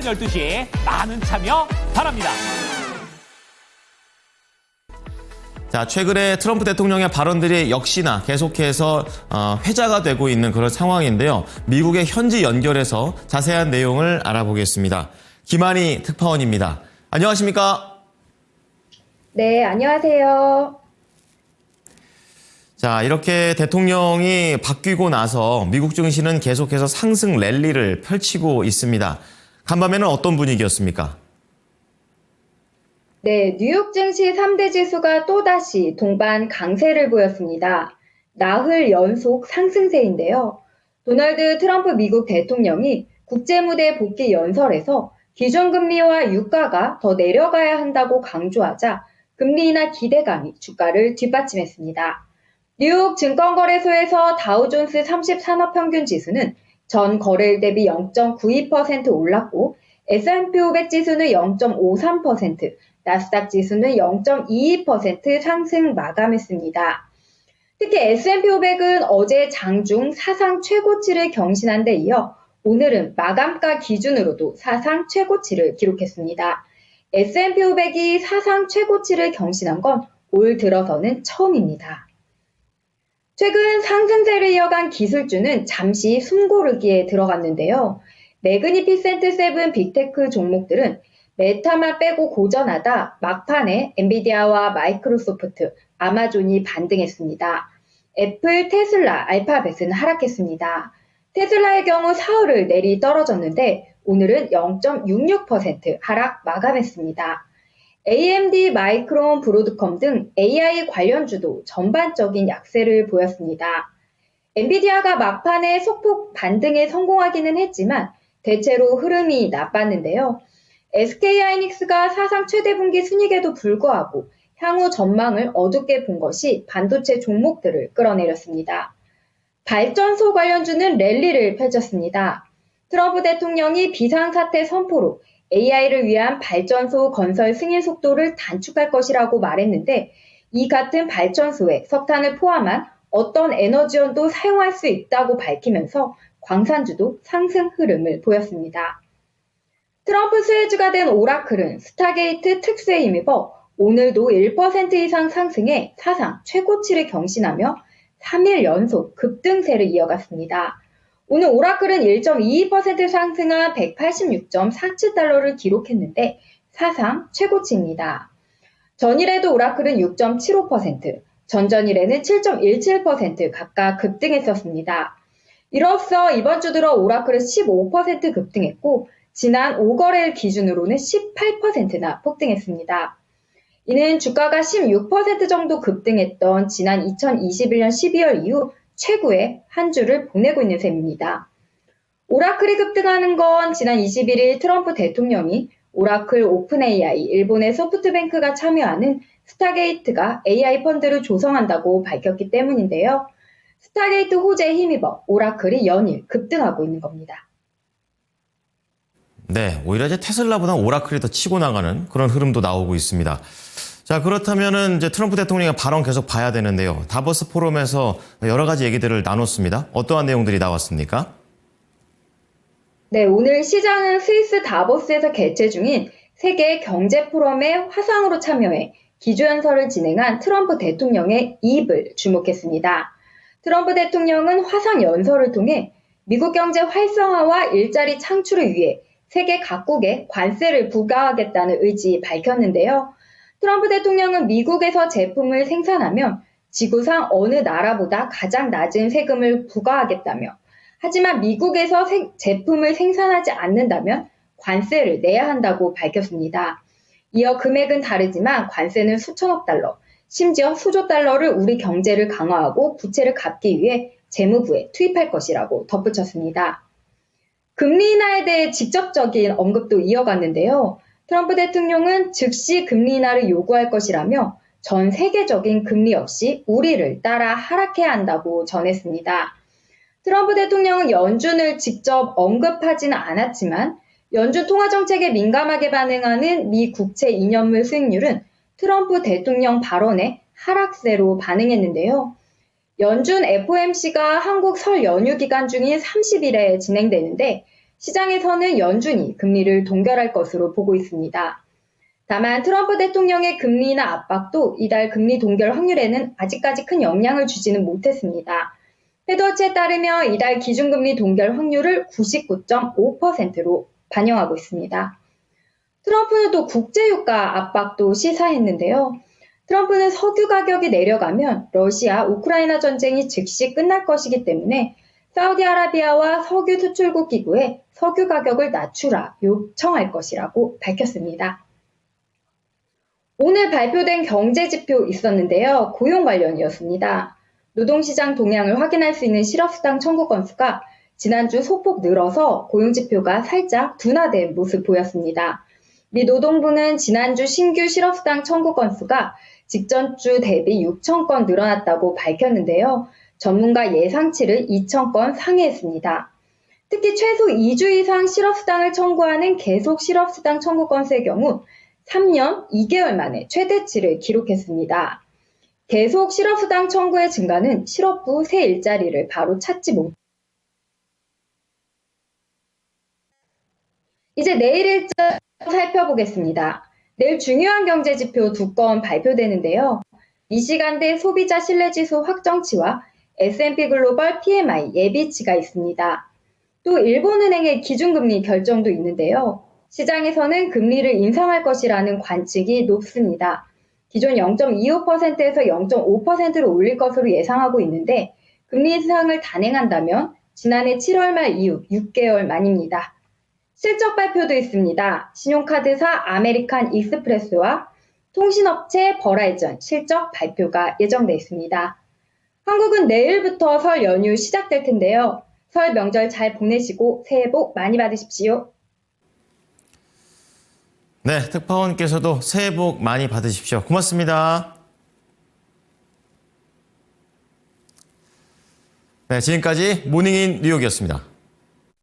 12시에 많은 참여 바랍니다. 자, 최근에 트럼프 대통령의 발언들이 역시나 계속해서 회자가 되고 있는 그런 상황인데요. 미국의 현지 연결해서 자세한 내용을 알아보겠습니다. 김한희 특파원입니다. 안녕하십니까? 네, 안녕하세요. 자, 이렇게 대통령이 바뀌고 나서 미국 증시는 계속해서 상승 랠리를 펼치고 있습니다. 간밤에는 어떤 분위기였습니까? 네, 뉴욕 증시 3대 지수가 또다시 동반 강세를 보였습니다. 나흘 연속 상승세인데요. 도널드 트럼프 미국 대통령이 국제무대 복귀 연설에서 기준금리와 유가가 더 내려가야 한다고 강조하자 금리 인하 기대감이 주가를 뒷받침했습니다. 뉴욕 증권거래소에서 다우존스 30산업평균 지수는 전 거래일 대비 0.92% 올랐고 S&P 500 지수는 0.53%, 나스닥 지수는 0.22% 상승 마감했습니다. 특히 S&P 500은 어제 장중 사상 최고치를 경신한 데 이어 오늘은 마감가 기준으로도 사상 최고치를 기록했습니다. S&P 500이 사상 최고치를 경신한 건 올 들어서는 처음입니다. 최근 상승세를 이어간 기술주는 잠시 숨고르기에 들어갔는데요. 매그니피센트 7 빅테크 종목들은 메타만 빼고 고전하다 막판에 엔비디아와 마이크로소프트, 아마존이 반등했습니다. 애플, 테슬라, 알파벳은 하락했습니다. 테슬라의 경우 사흘을 내리 떨어졌는데 오늘은 0.66% 하락 마감했습니다. AMD, 마이크론, 브로드컴 등 AI 관련주도 전반적인 약세를 보였습니다. 엔비디아가 막판에 소폭 반등에 성공하기는 했지만 대체로 흐름이 나빴는데요. SK하이닉스가 사상 최대 분기 순이익에도 불구하고 향후 전망을 어둡게 본 것이 반도체 종목들을 끌어내렸습니다. 발전소 관련주는 랠리를 펼쳤습니다. 트럼프 대통령이 비상사태 선포로 AI를 위한 발전소 건설 승인 속도를 단축할 것이라고 말했는데 이 같은 발전소에 석탄을 포함한 어떤 에너지원도 사용할 수 있다고 밝히면서 광산주도 상승 흐름을 보였습니다. 트럼프 수혜주가 된 오라클은 스타게이트 특수에 힘입어 오늘도 1% 이상 상승해 사상 최고치를 경신하며 3일 연속 급등세를 이어갔습니다. 오늘 오라클은 1.22% 상승한 186.47달러를 기록했는데 사상 최고치입니다. 전일에도 오라클은 6.75%, 전전일에는 7.17% 각각 급등했었습니다. 이로써 이번 주 들어 오라클은 15% 급등했고 지난 5거래일 기준으로는 18%나 폭등했습니다. 이는 주가가 16% 정도 급등했던 지난 2021년 12월 이후 최고의 한 주를 보내고 있는 셈입니다. 오라클이 급등하는 건 지난 21일 트럼프 대통령이 오라클 오픈 AI, 일본의 소프트뱅크가 참여하는 스타게이트가 AI 펀드를 조성한다고 밝혔기 때문인데요. 스타게이트 호재에 힘입어 오라클이 연일 급등하고 있는 겁니다. 네, 오히려 이제 테슬라보다 오라클이 더 치고 나가는 그런 흐름도 나오고 있습니다. 자, 그렇다면은 이제 트럼프 대통령의 발언 계속 봐야 되는데요. 다보스 포럼에서 여러 가지 얘기들을 나눴습니다. 어떠한 내용들이 나왔습니까? 네, 오늘 시장은 스위스 다보스에서 개최 중인 세계 경제 포럼에 화상으로 참여해 기조연설을 진행한 트럼프 대통령의 이입을 주목했습니다. 트럼프 대통령은 화상 연설을 통해 미국 경제 활성화와 일자리 창출을 위해 세계 각국에 관세를 부과하겠다는 의지 밝혔는데요. 트럼프 대통령은 미국에서 제품을 생산하면 지구상 어느 나라보다 가장 낮은 세금을 부과하겠다며 하지만 미국에서 제품을 생산하지 않는다면 관세를 내야 한다고 밝혔습니다. 이어 금액은 다르지만 관세는 수천억 달러, 심지어 수조 달러를 우리 경제를 강화하고 부채를 갚기 위해 재무부에 투입할 것이라고 덧붙였습니다. 금리 인하에 대해 직접적인 언급도 이어갔는데요. 트럼프 대통령은 즉시 금리 인하를 요구할 것이라며 전 세계적인 금리 역시 우리를 따라 하락해야 한다고 전했습니다. 트럼프 대통령은 연준을 직접 언급하지는 않았지만 연준 통화정책에 민감하게 반응하는 미 국채 2년물 수익률은 트럼프 대통령 발언에 하락세로 반응했는데요. 연준 FOMC가 한국 설 연휴 기간 중인 30일에 진행되는데 시장에서는 연준이 금리를 동결할 것으로 보고 있습니다. 다만 트럼프 대통령의 금리 인하 압박도 이달 금리 동결 확률에는 아직까지 큰 영향을 주지는 못했습니다. 헤드워치에 따르면 이달 기준금리 동결 확률을 99.5%로 반영하고 있습니다. 트럼프는 또 국제유가 압박도 시사했는데요. 트럼프는 석유 가격이 내려가면 러시아, 우크라이나 전쟁이 즉시 끝날 것이기 때문에 사우디아라비아와 석유 수출국 기구에 석유 가격을 낮추라 요청할 것이라고 밝혔습니다. 오늘 발표된 경제지표 있었는데요. 고용 관련이었습니다. 노동시장 동향을 확인할 수 있는 실업수당 청구 건수가 지난주 소폭 늘어서 고용지표가 살짝 둔화된 모습 보였습니다. 미 노동부는 지난주 신규 실업수당 청구 건수가 직전주 대비 6,000건 늘어났다고 밝혔는데요. 전문가 예상치를 2,000건 상회했습니다. 특히 최소 2주 이상 실업수당을 청구하는 계속 실업수당 청구 건수의 경우 3년 2개월 만에 최대치를 기록했습니다. 계속 실업수당 청구의 증가는 실업부 새 일자리를 바로 찾지 못. 이제 내일 일자 살펴보겠습니다. 내일 중요한 경제지표 2건 발표되는데요. 미시간대 소비자 신뢰지수 확정치와 S&P 글로벌 PMI 예비치가 있습니다. 또 일본은행의 기준금리 결정도 있는데요. 시장에서는 금리를 인상할 것이라는 관측이 높습니다. 기존 0.25%에서 0.5%로 올릴 것으로 예상하고 있는데 금리 인상을 단행한다면 지난해 7월 말 이후 6개월 만입니다. 실적 발표도 있습니다. 신용카드사 아메리칸 익스프레스와 통신업체 버라이전 실적 발표가 예정돼 있습니다. 한국은 내일부터 설 연휴 시작될 텐데요. 설 명절 잘 보내시고 새해 복 많이 받으십시오. 네, 특파원께서도 새해 복 많이 받으십시오. 고맙습니다. 네, 지금까지 모닝인 뉴욕이었습니다.